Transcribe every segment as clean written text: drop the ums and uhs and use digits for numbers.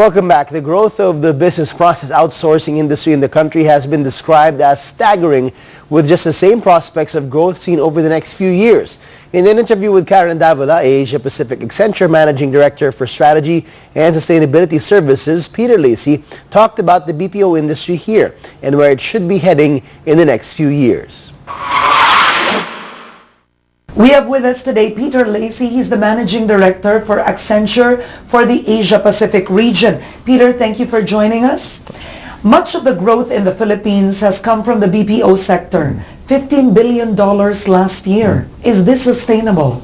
Welcome back. The growth of the business process outsourcing industry in the country has been described as staggering, with just the same prospects of growth seen over the next few years. In an interview with Karen Davila, Asia Pacific Accenture Managing Director for Strategy and Sustainability Services, Peter Lacy talked about the BPO industry here and where it should be heading in the next few years. We have with us today Peter Lacy. He's the Managing Director for Accenture for the Asia Pacific region. Peter, thank you for joining us. Much of the growth in the Philippines has come from the BPO sector. $15 billion last year. Is this sustainable?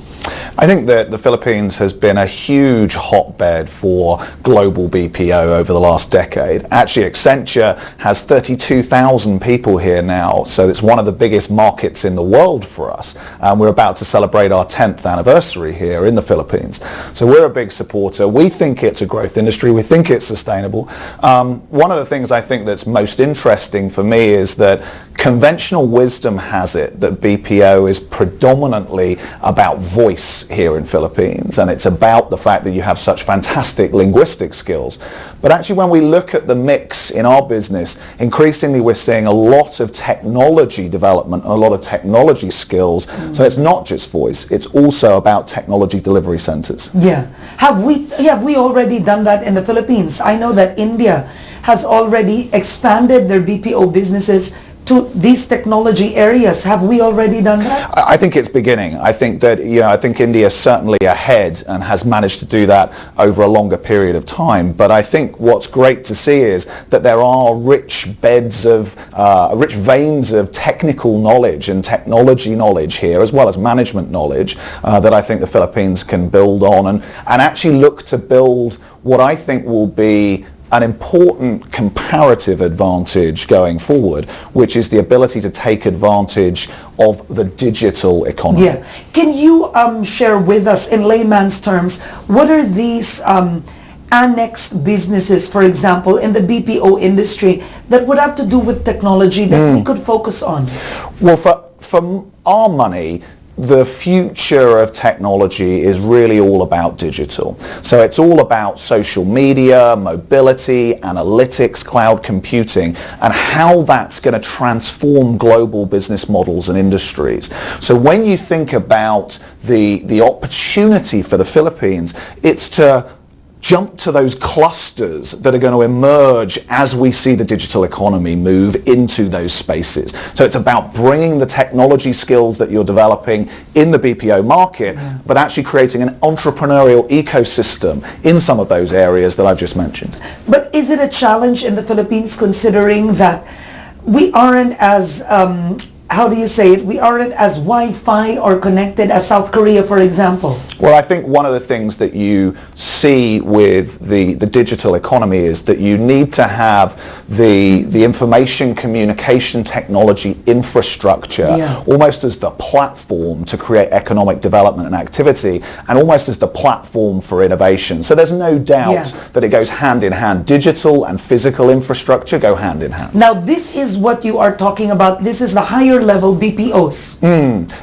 I think that the Philippines has been a huge hotbed for global BPO over the last decade. Actually, Accenture has 32,000 people here now, so it's one of the biggest markets in the world for us. We're about to celebrate our 10th anniversary here in the Philippines. So we're a big supporter. We think it's a growth industry. We think it's sustainable. One of the things I think that's most interesting for me is that conventional wisdom has it that BPO is predominantly about voice here in Philippines, and it's about the fact that you have such fantastic linguistic skills. But actually, when we look at the mix in our business, increasingly we're seeing a lot of technology development and a lot of technology skills. So it's not just voice, it's also about technology delivery centers. Yeah. Have we already done that in the Philippines? I know that India has already expanded their BPO businesses to these technology areas. Have we already done that? I think it's beginning. I think that, I think India is certainly ahead and has managed to do that over a longer period of time. But I think what's great to see is that there are rich veins of technical knowledge and technology knowledge here, as well as management knowledge, that I think the Philippines can build on and actually look to build what I think will be an important comparative advantage going forward, which is the ability to take advantage of the digital economy. Yeah. Can you share with us in layman's terms, what are these annexed businesses, for example, in the BPO industry that would have to do with technology that we could focus on? Well, for our money, the future of technology is really all about digital. So it's all about social media, mobility, analytics, cloud computing, and how that's going to transform global business models and industries. So when you think about the opportunity for the Philippines, it's to jump to those clusters that are going to emerge as we see the digital economy move into those spaces. So it's about bringing the technology skills that you're developing in the BPO market, but actually creating an entrepreneurial ecosystem in some of those areas that I've just mentioned. But is it a challenge in the Philippines, considering that we aren't as we aren't as Wi-Fi or connected as South Korea, for example? Well, I think one of the things that you see with the digital economy is that you need to have the information communication technology infrastructure almost as the platform to create economic development and activity, and almost as the platform for innovation. So there's no doubt that it goes hand in hand. Digital and physical infrastructure go hand in hand. Now, this is what you are talking about. This is the higher level BPOs.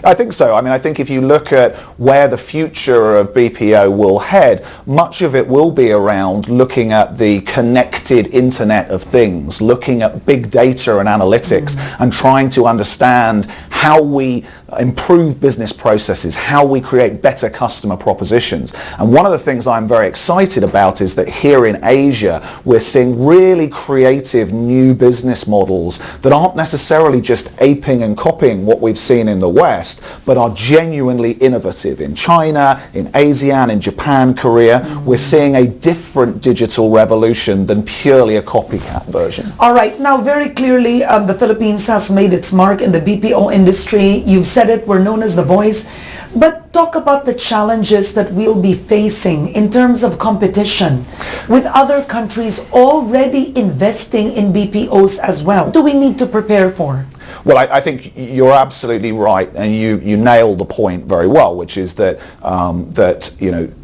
I think so. I mean, I think if you look at where the future of BPO will head, much of it will be around looking at the connected Internet of Things, looking at big data and analytics, and trying to understand how we improve business processes, how we create better customer propositions. And one of the things I'm very excited about is that here in Asia, we're seeing really creative new business models that aren't necessarily just aping and copying what we've seen in the West, but are genuinely innovative. In China, in ASEAN, in Japan, Korea, we're seeing a different digital revolution than purely a copycat version. All right. Now, very clearly, the Philippines has made its mark in the BPO industry. You've said it, we're known as the voice. But talk about the challenges that we'll be facing in terms of competition with other countries already investing in BPOs as well. What do we need to prepare for? Well, I think you're absolutely right, and you nailed the point very well, which is that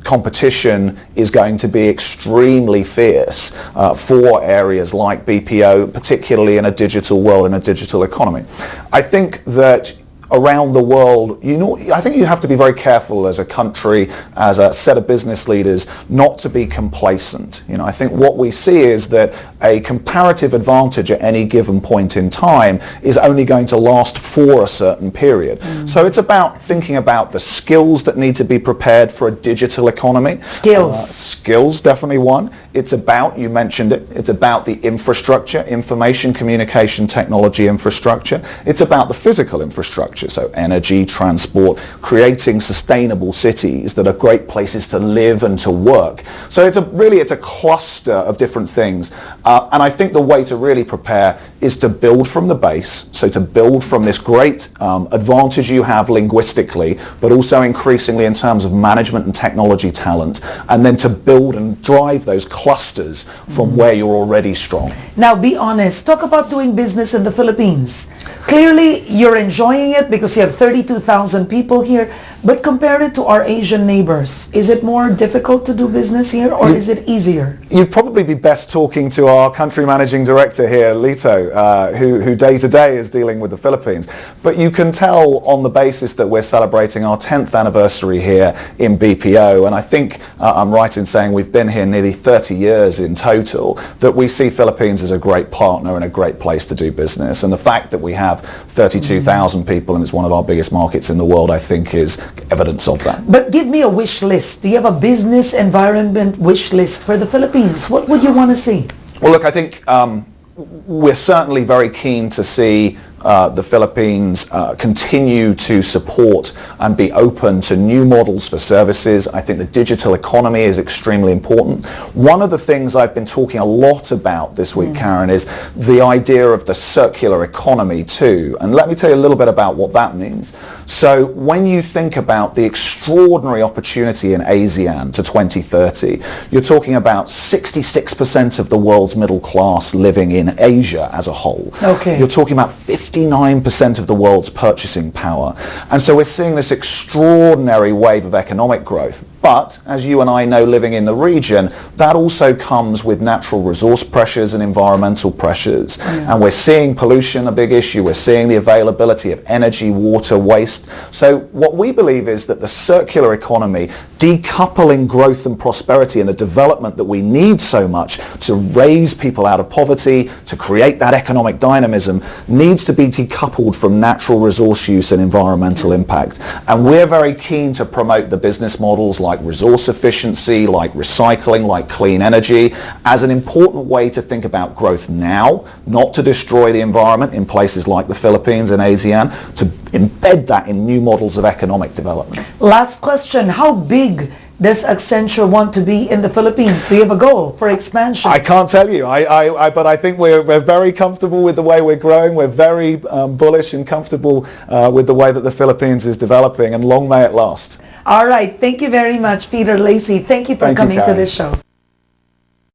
competition is going to be extremely fierce for areas like BPO, particularly in a digital world, in a digital economy. I think that around the world, I think you have to be very careful as a country, as a set of business leaders, not to be complacent. I think what we see is that a comparative advantage at any given point in time is only going to last for a certain period. So it's about thinking about the skills that need to be prepared for a digital economy. Skills, definitely one. It's about, you mentioned it, it's about the infrastructure, information, communication, technology infrastructure. It's about the physical infrastructure, so energy, transport, creating sustainable cities that are great places to live and to work. So it's a cluster of different things. And I think the way to really prepare is to build from the base, so to build from this great advantage you have linguistically, but also increasingly in terms of management and technology talent, and then to build and drive those clusters from where you're already strong. Now be honest, talk about doing business in the Philippines. Clearly you're enjoying it because you have 32,000 people here, but compare it to our Asian neighbors. Is it more difficult to do business here, or is it easier? You'd probably be best talking to our country managing director here, Lito, who day to day is dealing with the Philippines. But you can tell on the basis that we're celebrating our 10th anniversary here in BPO, and I think I'm right in saying we've been here nearly 30 years in total, that we see Philippines as a great partner and a great place to do business. And the fact that we have 32,000 people and it's one of our biggest markets in the world, I think, is evidence of that. But give me a wish list. Do you have a business environment wish list for the Philippines? What would you want to see? Well, look, I think we're certainly very keen to see the Philippines continue to support and be open to new models for services. I think the digital economy is extremely important. One of the things I've been talking a lot about this week, Karen, is the idea of the circular economy too. And let me tell you a little bit about what that means. So when you think about the extraordinary opportunity in ASEAN to 2030, you're talking about 66% of the world's middle class living in Asia as a whole. Okay. You're talking about 59% of the world's purchasing power. And so we're seeing this extraordinary wave of economic growth. But, as you and I know living in the region, that also comes with natural resource pressures and environmental pressures. And we're seeing pollution a big issue. We're seeing the availability of energy, water, waste. So what we believe is that the circular economy, decoupling growth and prosperity and the development that we need so much to raise people out of poverty, to create that economic dynamism, needs to be decoupled from natural resource use and environmental impact. And we're very keen to promote the business models like resource efficiency, like recycling, like clean energy, as an important way to think about growth now, not to destroy the environment in places like the Philippines and ASEAN, to embed that in new models of economic development. Last question, how big does Accenture want to be in the Philippines? Do you have a goal for expansion? I can't tell you, but I think we're very comfortable with the way we're growing. We're very bullish and comfortable with the way that the Philippines is developing, and long may it last. All right. Thank you very much, Peter, Lacy. Thank you for coming to this show.